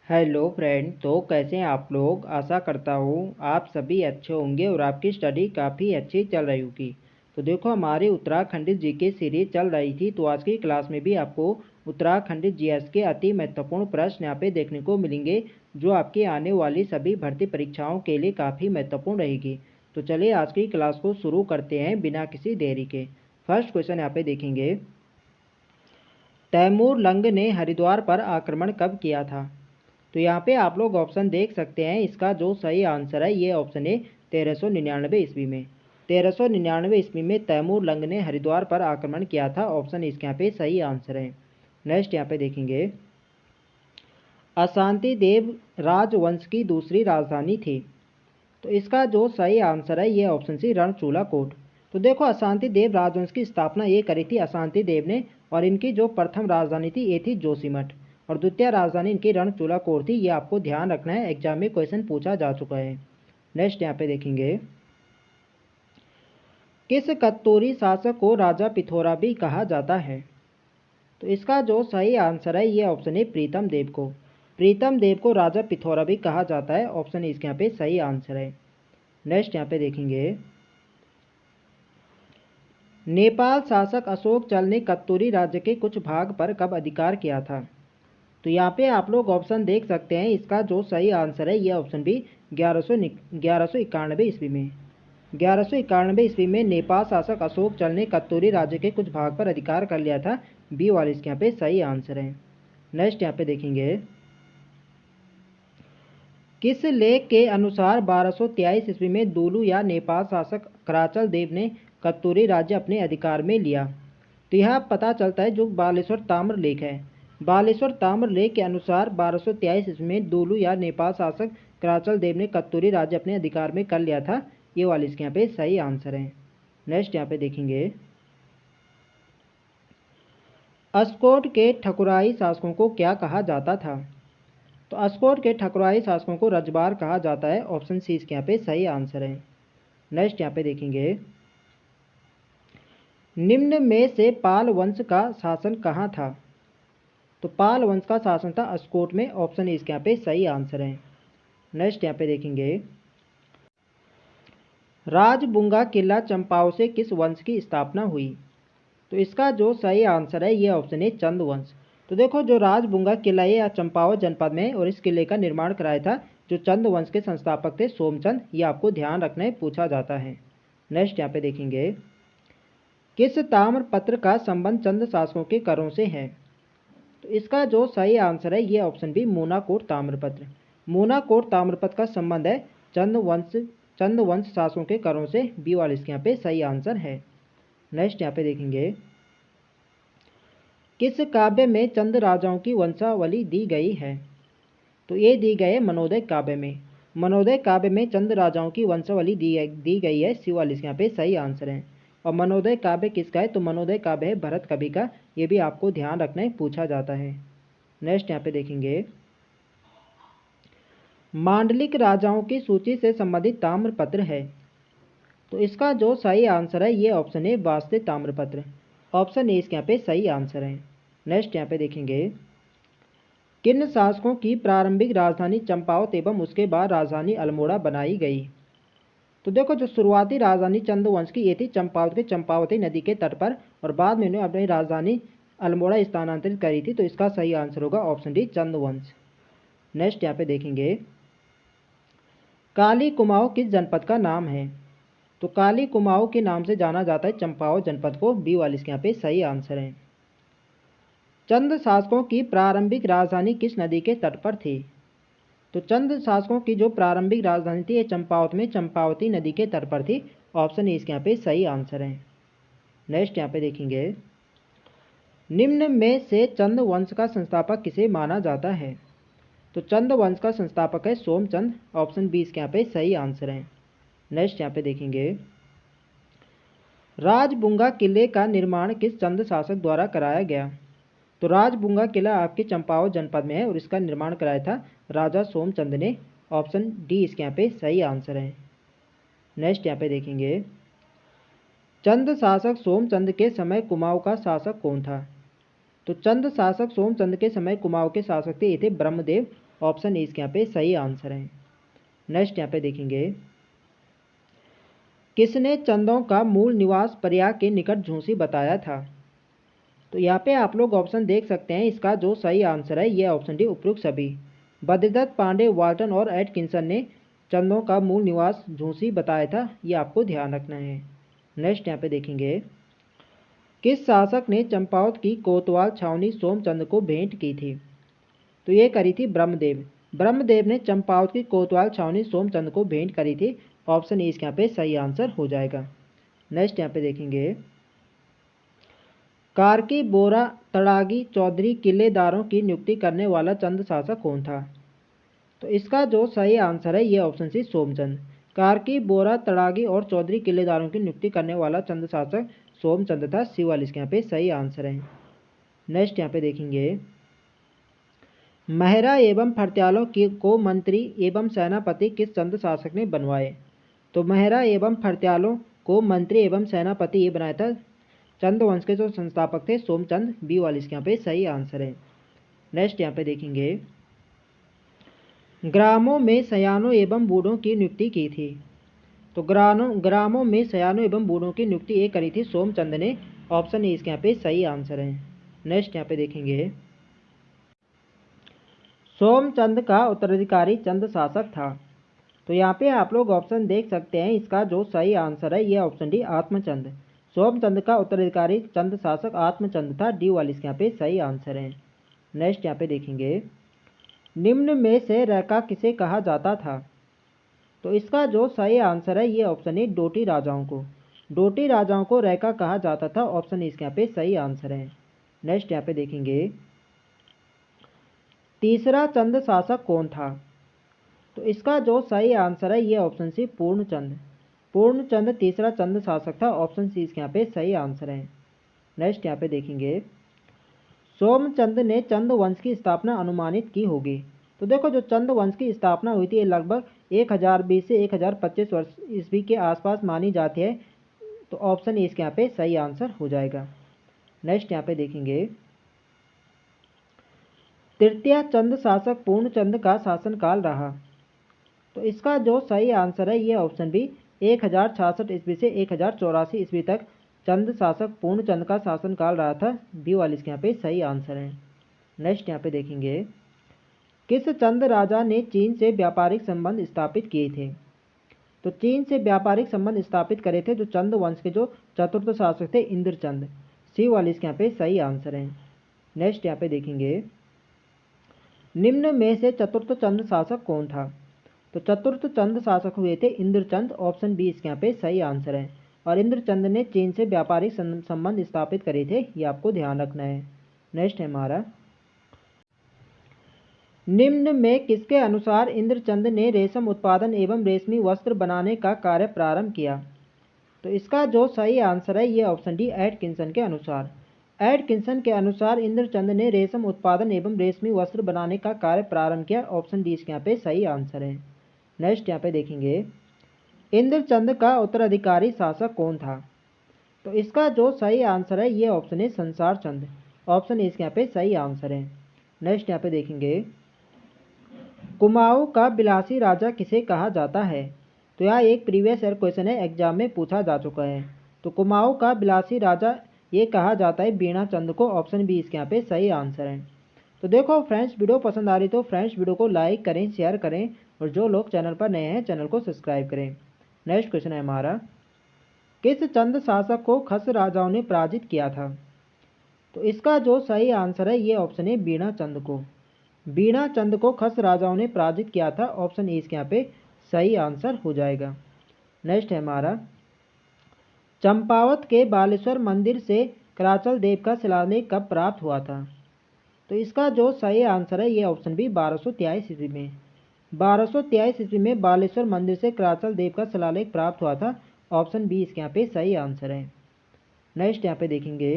Hello friend. तो कैसे हैं आप लोग। आशा करता हूँ आप सभी अच्छे होंगे और आपकी स्टडी काफ़ी अच्छी चल रही होगी। तो देखो हमारी उत्तराखंड जीके सीरीज चल रही थी, तो आज की क्लास में भी आपको उत्तराखंड जीएस के अति महत्वपूर्ण प्रश्न यहाँ पे देखने को मिलेंगे, जो आपकी आने वाली सभी भर्ती परीक्षाओं के लिए काफ़ी महत्वपूर्ण रहेगी। तो चलिए आज की क्लास को शुरू करते हैं बिना किसी देरी के। फर्स्ट क्वेश्चन यहाँ पे देखेंगे, तैमूर लंग ने हरिद्वार पर आक्रमण कब किया था। तो यहाँ पे आप लोग ऑप्शन देख सकते हैं। इसका जो सही आंसर है ये ऑप्शन है 1399 ईस्वी में। 1399 ईस्वी में तैमूर लंग ने हरिद्वार पर आक्रमण किया था। ऑप्शन इसके यहाँ पे सही आंसर है। नेक्स्ट यहाँ पे देखेंगे, अशांति देव राजवंश की दूसरी राजधानी थी। तो इसका जो सही आंसर है ये ऑप्शन सी रणचूला कोट। तो देखो अशांति देव राजवंश की स्थापना ये करी थी अशांति देव ने, और इनकी जो प्रथम राजधानी थी ये थी जोशीमठ, और द्वितीय राजधानी इनकी रणचूला कोट थी। ये आपको ध्यान रखना है, एग्जाम में क्वेश्चन पूछा जा चुका है। नेक्स्ट यहाँ पे देखेंगे, किस कत्तूरी शासक को राजा पिथौरा भी कहा जाता है। तो इसका जो सही आंसर है ये ऑप्शन है प्रीतम देव को। प्रीतम देव को राजा पिथौरा भी कहा जाता है। ऑप्शन इसके यहाँ पे सही आंसर है। नेक्स्ट यहाँ पे देखेंगे, नेपाल शासक अशोक चल ने कत्तूरी राज्य के कुछ भाग पर कब अधिकार किया था। तो यहाँ पे आप लोग ऑप्शन देख सकते हैं। इसका जो सही आंसर है ये ऑप्शन भी 1191 ईस्वी में। 1191 ईस्वी में नेपाल शासक अशोक चल ने कत्तूरी राज्य के कुछ भाग पर अधिकार कर लिया था। बी वाले इसके यहाँ पे सही आंसर है। नेक्स्ट यहाँ पे देखेंगे, किस लेख के अनुसार 1223 ईस्वी में दुलु या नेपाल शासक कराचल देव ने कत्तूरी राज्य अपने अधिकार में लिया। तो यह पता चलता है जो बालेश्वर ताम्र लेख है। बालेश्वर ताम्र लेख के अनुसार 1223 ईस्वी में दुलु या नेपाल शासक कराचल देव ने कत्तूरी राज्य अपने अधिकार में कर लिया था। ये वाले इसके यहाँ पे सही आंसर है। नेक्स्ट यहाँ पे देखेंगे, अस्कोट के ठकुराई शासकों को क्या कहा जाता था। तो अस्कोट के ठकुराई शासकों को रजबार कहा जाता है। ऑप्शन सी इसके यहाँ पे सही आंसर है। नेक्स्ट यहाँ पे देखेंगे, निम्न में से पाल वंश का शासन कहाँ था। तो पाल वंश का शासन था अस्कोट में। ऑप्शन इसके यहाँ पे सही आंसर है। नेक्स्ट यहाँ पे देखेंगे, राजबुंगा किला चंपाओ से किस वंश की स्थापना हुई। तो इसका जो सही आंसर है ये ऑप्शन है चंद वंश। तो देखो जो राजबुंगा किला है या चंपावत जनपद में, और इस किले का निर्माण कराया था जो चंद वंश के संस्थापक थे सोमचंद। ये आपको ध्यान रखना है, पूछा जाता है। नेक्स्ट यहाँ पे देखेंगे, किस ताम्रपत्र का संबंध चंद शासकों के करों से है। तो इसका जो सही आंसर है ये ऑप्शन बी मूनाकोट ताम्रपत्र। मूनाकोट ताम्रपत्र का संबंध है चंद वंश शासकों के करों से। बी वाले इसके यहाँ पे सही आंसर है। नेक्स्ट यहाँ पे देखेंगे, किस काव्य में चंद राजाओं की वंशावली दी गई है। तो ये दी गई है मनोदय काव्य में। मनोदय काव्य में चंद राजाओं की वंशावली दी गई है। सी वाले इसके यहाँ पे सही आंसर है। और मनोदय काव्य किसका है। तो मनोदय काव्य है भरत कवि का। ये भी आपको ध्यान रखना है, पूछा जाता है। नेक्स्ट यहाँ पे देखेंगे, मांडलिक राजाओं की सूची से संबंधित ताम्रपत्र है। तो इसका जो सही आंसर है ये ऑप्शन है वास्तविक ताम्रपत्र। ऑप्शन ए इसके यहाँ पे सही आंसर है। नेक्स्ट यहाँ पे देखेंगे, किन शासकों की प्रारंभिक राजधानी चंपावत एवं उसके बाद राजधानी अल्मोड़ा बनाई गई। तो देखो जो शुरुआती राजधानी चंदवंश की ये थी चंपावत के चंपावती नदी के तट पर, और बाद में उन्होंने अपनी राजधानी अल्मोड़ा स्थानांतरित करी थी। तो इसका सही आंसर होगा ऑप्शन डी चंदवंश। नेक्स्ट यहाँ पे देखेंगे, काली कुमाऊं किस जनपद का नाम है। तो काली कुमाऊं के नाम से जाना जाता है चंपावत जनपद को। बी वाले इसके यहाँ पे सही आंसर है। चंद शासकों की प्रारंभिक राजधानी किस नदी के तट पर थी। तो चंद शासकों की जो प्रारंभिक राजधानी थी ये चंपावत में चंपावती नदी के तट पर थी। ऑप्शन इसके यहाँ पे सही आंसर है। नेक्स्ट यहाँ पे देखेंगे, निम्न में से चंद वंश का संस्थापक किसे माना जाता है। तो चंद वंश का संस्थापक है सोमचंद। ऑप्शन बी इसके यहाँ पे सही आंसर है। नेक्स्ट यहाँ पे देखेंगे, राजबुंगा किले का निर्माण किस चंद शासक द्वारा कराया गया। तो राजबुंगा किला आपके चंपावत जनपद में है, और इसका निर्माण कराया था राजा सोमचंद ने। ऑप्शन डी इसके यहाँ पे सही आंसर है। नेक्स्ट यहाँ पे देखेंगे, चंद शासक सोमचंद के समय कुमाऊं का शासक कौन था। तो चंद शासक सोमचंद के समय कुमाऊं के शासक थे ये थे ब्रह्मदेव। ऑप्शन ए इसके यहाँ पे सही आंसर है। नेक्स्ट यहाँ पे देखेंगे, किसने चंदों का मूल निवास प्रयाग के निकट झूंसी बताया था? तो यहाँ पे आप लोग ऑप्शन देख सकते हैं। इसका जो सही आंसर है ये ऑप्शन डी उपरोक्त सभी। बद्रीदत्त, पांडे, वाल्टन और एटकिंसन ने चंदों का मूल निवास झूंसी बताया था, ये आपको ध्यान रखना है। नेक्स्ट यहाँ पे देखेंगे, किस शासक ने चंपावत की कोतवाल छावनी सोमचंद को भेंट की थी? तो ये करी थी ब्रह्मदेव। ब्रह्मदेव ने चंपावत की कोतवाल छावनी सोमचंद को भेंट करी थी। ऑप्शन ए इसके यहाँ पे सही आंसर हो जाएगा। नेक्स्ट यहाँ पे देखेंगे, कार्की, बोरा, तड़ागी, चौधरी किलेदारों की नियुक्ति करने वाला चंद शासक कौन था? तो इसका जो सही आंसर है ये ऑप्शन सी सोमचंद। कार्की, बोरा, तड़ागी और चौधरी किलेदारों की नियुक्ति करने वाला चंद शासक सोमचंद था। सी वाला इसके यहाँ पे सही आंसर है। नेक्स्ट यहाँ पे देखेंगे, महरा एवं फरत्यालों को मंत्री एवं सेनापति किस चंद शासक ने बनवाए? तो महरा एवं फरत्यालों को मंत्री एवं सेनापति ये बनाया था चंद वंश के जो संस्थापक थे सोमचंद। बी वाली इसके यहाँ पे सही आंसर है। नेक्स्ट यहाँ पे देखेंगे, ग्रामों में सयानों एवं बूढ़ों की नियुक्ति की थी। तो ग्रामों में सयानों एवं बूढ़ों की नियुक्ति ये करी थी सोमचंद ने। ऑप्शन ए इसके यहाँ पे सही आंसर है। नेक्स्ट यहाँ पे देखेंगे, सोमचंद का उत्तराधिकारी चंद शासक था। तो यहाँ पे आप लोग ऑप्शन देख सकते हैं। इसका जो सही आंसर है ये ऑप्शन डी आत्मचंद। सोमचंद का उत्तराधिकारी चंद शासक आत्मचंद था। डी वाली इसके यहाँ पे सही आंसर है। नेक्स्ट यहाँ पे देखेंगे, निम्न में से रैका किसे कहा जाता था? तो इसका जो सही आंसर है ये ऑप्शन ए डोटी राजाओं को। डोटी राजाओं को रैका कहा जाता था। ऑप्शन ए इसके यहाँ पे सही आंसर है। नेक्स्ट यहाँ पे देखेंगे, तीसरा चंद शासक कौन था? तो इसका जो सही आंसर है ये ऑप्शन सी पूर्णचंद। पूर्णचंद तीसरा चंद शासक था। ऑप्शन सी इसके यहाँ पे सही आंसर है। नेक्स्ट यहाँ पे देखेंगे, सोमचंद ने चंद वंश की स्थापना अनुमानित की होगी। तो देखो जो चंद वंश की स्थापना हुई थी ये लगभग 1020 से 1025 वर्ष ईस्वी के आसपास मानी जाती है। तो ऑप्शन ए इसके यहाँ पे सही आंसर हो जाएगा। नेक्स्ट यहाँ पे देखेंगे, तृतीय चंद शासक पूर्णचंद का शासनकाल रहा। तो इसका जो सही आंसर है ये ऑप्शन बी 1066 ईस्वी से 1084 ईस्वी तक चंद शासक पूर्णचंद का शासनकाल रहा था। बी वाली इसके यहाँ पे सही आंसर है। नेक्स्ट यहाँ पे देखेंगे, किस चंद राजा ने चीन से व्यापारिक संबंध स्थापित किए थे? तो चीन से व्यापारिक संबंध स्थापित करे थे जो चंद वंश के जो चतुर्थ शासक थे इंद्रचंद। सी वाली इसके यहाँ पे सही आंसर है। नेक्स्ट यहाँ पे देखेंगे, निम्न में से चतुर्थ चंद शासक कौन था? तो चतुर्थ चंद शासक हुए थे इंद्रचंद। ऑप्शन बी इसके यहाँ पे सही आंसर है। और इंद्रचंद ने चीन से व्यापारिक संबंध स्थापित करे थे, ये आपको ध्यान रखना है। नेक्स्ट है हमारा, निम्न में किसके अनुसार इंद्रचंद ने रेशम उत्पादन एवं रेशमी वस्त्र बनाने का कार्य प्रारंभ किया? तो इसका जो सही आंसर है ये ऑप्शन डी एटकिंसन के अनुसार। एटकिंसन के अनुसार इंद्रचंद ने रेशम उत्पादन एवं रेशमी वस्त्र बनाने का कार्य प्रारंभ किया। ऑप्शन डी इसके यहाँ पे सही आंसर है। नेक्स्ट यहाँ पे देखेंगे, इंद्रचंद का उत्तराधिकारी शासक कौन था? तो इसका जो सही आंसर है ये ऑप्शन है संसार चंद। ऑप्शन ए इसके यहाँ पे सही आंसर है। नेक्स्ट यहाँ पे देखेंगे, कुमाऊं का बिलासी राजा किसे कहा जाता है? तो यह एक प्रीवियस ईयर क्वेश्चन है, एग्जाम में पूछा जा चुका है। तो कुमाऊं का बिलासी राजा ये कहा जाता है बीणा चंद को। ऑप्शन बी इसके यहाँ पे सही आंसर है। तो देखो फ्रेंड्स, वीडियो पसंद आ रही तो फ्रेंड्स वीडियो को लाइक करें, शेयर करें और जो लोग चैनल पर नए हैं चैनल को सब्सक्राइब करें। नेक्स्ट क्वेश्चन है हमारा, किस चंद शासक को खस राजाओं ने पराजित किया था? तो इसका जो सही आंसर है ये ऑप्शन है बीणा चंद को। बीणा चंद को खस राजाओं ने पराजित किया था। ऑप्शन ए इसके यहाँ पे सही आंसर हो जाएगा। नेक्स्ट है हमारा, चंपावत के बालेश्वर मंदिर से कराचल देव का शिलालेख कब प्राप्त हुआ था? तो इसका जो सही आंसर है ये ऑप्शन बी 1223 ईस्वी में। 1223 ईस्वी में बालेश्वर मंदिर से कराचल देव का शिलालेख प्राप्त हुआ था। ऑप्शन बी इसके यहाँ पे सही आंसर है। नेक्स्ट यहाँ पे देखेंगे,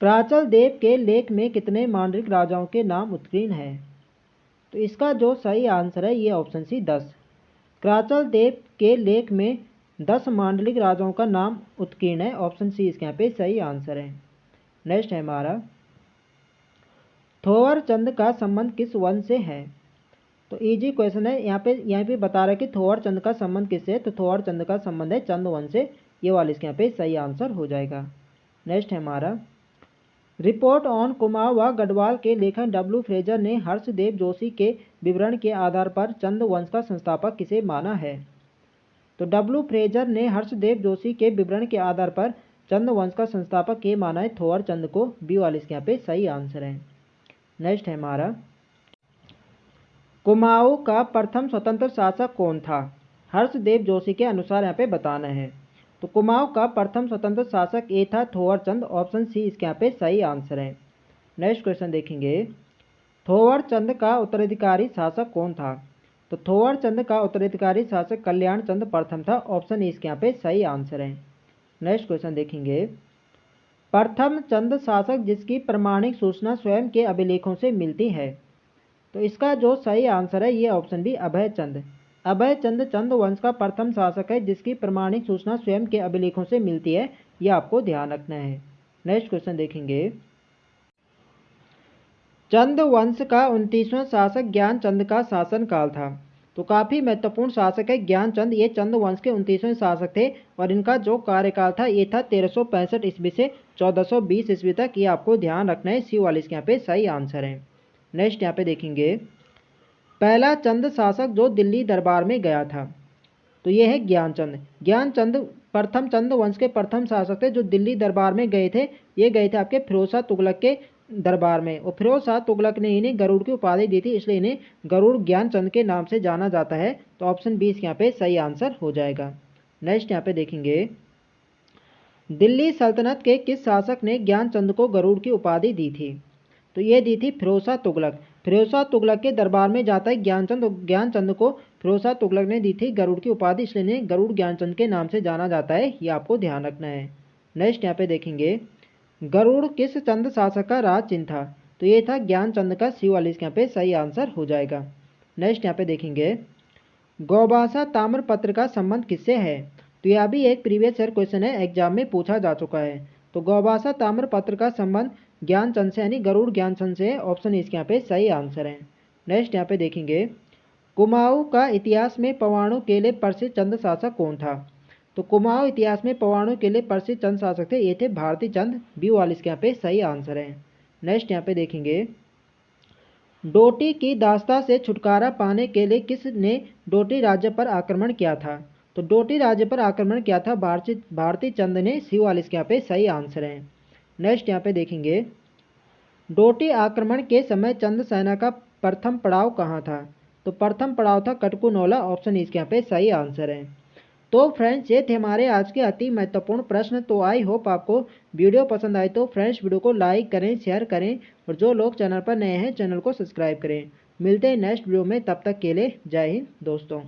कराचल देव के लेख में कितने मांडलिक राजाओं के नाम उत्कीर्ण है? तो इसका जो सही आंसर है ये ऑप्शन सी 10। कराचल देव के लेख में 10 मांडलिक राजाओं का नाम उत्कीर्ण है। ऑप्शन सी इसके यहाँ पे सही आंसर है। नेक्स्ट है हमारा, थोवर चंद का संबंध किस वंश से है? तो इजी क्वेश्चन है। यहाँ पे बता रहा है कि थोवर चंद का संबंध किससे है, तो थोवर चंद का संबंध है चंद वंश से। ये वाला इसके यहाँ पे सही आंसर हो जाएगा। नेक्स्ट है हमारा, रिपोर्ट ऑन कुमाऊं व गढ़वाल के लेखक डब्ल्यू फ्रेजर ने हर्षदेव जोशी के विवरण के आधार पर चंद वंश का संस्थापक किसे माना है? तो डब्ल्यू फ्रेजर ने हर्षदेव जोशी के विवरण के आधार पर चंद वंश का संस्थापक ये माना है थोवर चंद को। बी वाले इसके यहाँ पे सही आंसर है। नेक्स्ट है हमारा, कुमाऊं का प्रथम स्वतंत्र शासक कौन था? हर्षदेव जोशी के अनुसार यहाँ पे बताना है। तो कुमाऊं का प्रथम स्वतंत्र शासक ए था थोवर चंद। ऑप्शन सी इसके यहाँ पे सही आंसर है। नेक्स्ट क्वेश्चन देखेंगे, थोवर चंद का उत्तराधिकारी शासक कौन था? तो थोवर चंद का उत्तराधिकारी शासक कल्याण चंद प्रथम था। ऑप्शन ए इसके यहाँ पे सही आंसर है। नेक्स्ट क्वेश्चन देखेंगे, प्रथम चंद शासक जिसकी प्रमाणिक सूचना स्वयं के अभिलेखों से मिलती है। तो इसका जो सही आंसर है ये ऑप्शन बी अभय चंद। अभय चंद चंद वंश का प्रथम शासक है जिसकी प्रमाणिक सूचना स्वयं के अभिलेखों से मिलती है। ये आपको ध्यान रखना है। नेक्स्ट क्वेश्चन देखेंगे, चंद वंश का 29वां शासक ज्ञानचंद का शासन काल था। तो काफ़ी महत्वपूर्ण शासक है ज्ञानचंद। ये चंद वंश के 29वें शासक थे और इनका जो कार्यकाल था ये था 1365 ईस्वी से 1420 ईस्वी तक। ये आपको ध्यान रखना है। सी वाले इसके यहाँ पे सही आंसर है। नेक्स्ट यहाँ पे देखेंगे, पहला चंद शासक जो दिल्ली दरबार में गया था। तो ये है ज्ञानचंद। ज्ञानचंद प्रथम चंद वंश के प्रथम शासक थे जो दिल्ली दरबार में गए थे। ये गए थे आपके फिरोज शाह तुगलक के दरबार में और फिरोज शाह तुगलक ने इन्हें गरुड़ की उपाधि दी थी, इसलिए इन्हें गरुड़ ज्ञानचंद के नाम से जाना जाता है। तो ऑप्शन बी इसके यहाँ पे सही आंसर हो जाएगा। नेक्स्ट यहाँ पे देखेंगे, दिल्ली सल्तनत के किस शासक ने ज्ञानचंद को गरुड़ की उपाधि दी थी? तो ये दी थी फिरोज शाह तुगलक। फिरोज शाह तुगलक के दरबार में जाता है ज्ञानचंद। ज्ञानचंद को फिरोज शाह तुगलक ने दी थी गरुड़ की उपाधि, इसलिए इन्हें गरुड़ ज्ञानचंद के नाम से जाना जाता है। ये आपको ध्यान रखना है। नेक्स्ट यहाँ पे देखेंगे, गरुड़ किस चंद शासक का राज चिन्ह था? तो ये था ज्ञानचंद का। सी वाले इसके यहाँ पे सही आंसर हो जाएगा। नेक्स्ट यहाँ पे देखेंगे, गौबासा ताम्रपत्र का संबंध किससे है? तो यह भी एक प्रीवियस ईयर क्वेश्चन है, एग्जाम में पूछा जा चुका है। तो गौबासा ताम्रपत्र का संबंध ज्ञानचंद से यानी गरुड़ ज्ञानचंद से है। ऑप्शन इसके यहाँ पे सही आंसर है। नेक्स्ट यहाँ पे देखेंगे, कुमाऊं का इतिहास में पवाणु के लिए प्रसिद्ध चंद शासक कौन था? तो कुमाऊं इतिहास में पवाणु के लिए प्रसिद्ध चंद शासक थे, ये थे भारती चंद। बी वाले इसके यहाँ पे सही आंसर है। नेक्स्ट यहाँ पे देखेंगे, डोटी की दास्ता से छुटकारा पाने के लिए किसने डोटी राज्य पर आक्रमण किया था? तो डोटी राज्य पर आक्रमण किया था भारती चंद ने। सी वाले इसके यहाँ पे सही आंसर है। नेक्स्ट यहाँ पे देखेंगे, डोटी आक्रमण के समय चंद सेना का प्रथम पड़ाव कहाँ था? तो प्रथम पड़ाव था कटकुनौला। ऑप्शन इसके यहाँ पे सही आंसर है। तो फ्रेंड्स ये थे हमारे आज के अति महत्वपूर्ण प्रश्न। तो आई होप आपको वीडियो पसंद आए तो फ्रेंड्स वीडियो को लाइक करें, शेयर करें और जो लोग चैनल पर नए हैं चैनल को सब्सक्राइब करें। मिलते हैं नेक्स्ट वीडियो में, तब तक के लिए जय हिंद दोस्तों।